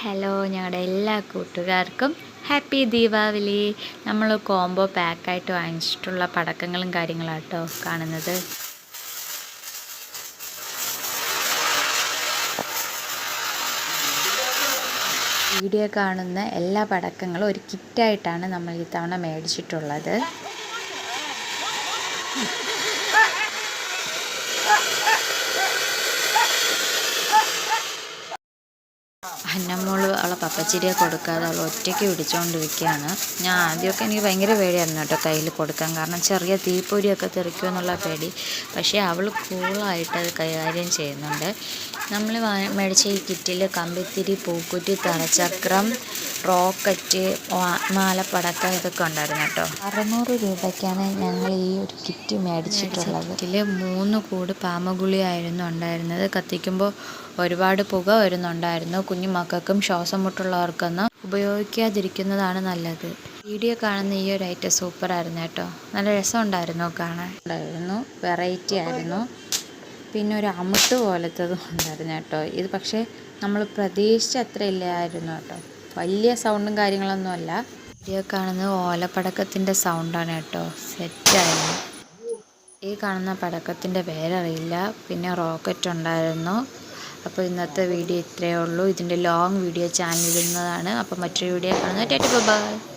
Hello ഞങ്ങളുടെ എല്ലാ കൂട്ടുകാർക്കും ഹാപ്പി ദീപാവലി. നമ്മൾ കോംബോ പാക്കായിട്ട് വാങ്ങിച്ചിട്ടുള്ള പടക്കങ്ങളും കാര്യങ്ങളാട്ടോ കാണുന്നത്. വീഡിയോ കാണുന്ന എല്ലാ പടക്കങ്ങളും ഒരു കിറ്റായിട്ടാണ് നമ്മൾ ഇത്തവണ മേടിച്ചിട്ടുള്ളത്. അന്നമ്മോള് അവളെ പപ്പച്ചിരിയെ കൊടുക്കാതെ അവൾ ഒറ്റയ്ക്ക് പിടിച്ചുകൊണ്ടിരിക്കുകയാണ്. ഞാൻ ആദ്യമൊക്കെ എനിക്ക് ഭയങ്കര പേടിയായിരുന്നു കേട്ടോ കയ്യിൽ കൊടുക്കാൻ, കാരണം ചെറിയ തീപ്പൊരിയൊക്കെ തെറിക്കുമോ എന്നുള്ള പേടി. പക്ഷേ അവൾ കൂളായിട്ട് അത് കൈകാര്യം ചെയ്യുന്നുണ്ട്. നമ്മൾ മേടിച്ച ഈ കിറ്റിൽ കമ്പിത്തിരി, പൂക്കുറ്റി, തറച്ചക്രം, റോക്കറ്റ്, മാലപ്പടക്കം ഇതൊക്കെ ഉണ്ടായിരുന്നു കേട്ടോ. 600 രൂപയ്ക്കാണ് ഞങ്ങൾ ഈ ഒരു കിറ്റ് മേടിച്ചിട്ടുള്ളത്. ഇതിൽ 3 കൂട് പാമ്പുഗുളിയായിരുന്നു ഉണ്ടായിരുന്നത്. കത്തിക്കുമ്പോൾ ഒരുപാട് പുക വരുന്നുണ്ടായിരുന്നു. കുഞ്ഞു മക്കൾക്കും ശ്വാസം മുട്ടുള്ളവർക്കൊന്നും ഉപയോഗിക്കാതിരിക്കുന്നതാണ് നല്ലത്. വീഡിയോ കാണുന്ന ഈ ഒരു ഐറ്റം സൂപ്പറായിരുന്നു കേട്ടോ. നല്ല രസമുണ്ടായിരുന്നു കാണാൻ. വെറൈറ്റി ആയിരുന്നു. പിന്നെ ഒരു അമുട്ട് പോലത്തതും ഉണ്ടായിരുന്നു കേട്ടോ. ഇത് പക്ഷേ നമ്മൾ പ്രതീക്ഷിച്ച അത്ര ഇല്ലായിരുന്നു കേട്ടോ. വലിയ സൗണ്ടും കാര്യങ്ങളൊന്നും അല്ല. വീഡിയോ കാണുന്നത് ഓലപ്പടക്കത്തിൻ്റെ സൗണ്ടാണ് കേട്ടോ. സെറ്റായിരുന്നു. ഈ കാണുന്ന പടക്കത്തിൻ്റെ പേരറിയില്ല. പിന്നെ റോക്കറ്റ് ഉണ്ടായിരുന്നു. അപ്പോൾ ഇന്നത്തെ വീഡിയോ ഇത്രയേ ഉള്ളൂ. ഇതിൻ്റെ ലോങ് വീഡിയോ ചാനലിൽ ഇടുന്നതാണ്. അപ്പോൾ മറ്റൊരു വീഡിയോ കാണുന്നത്. Tata bye.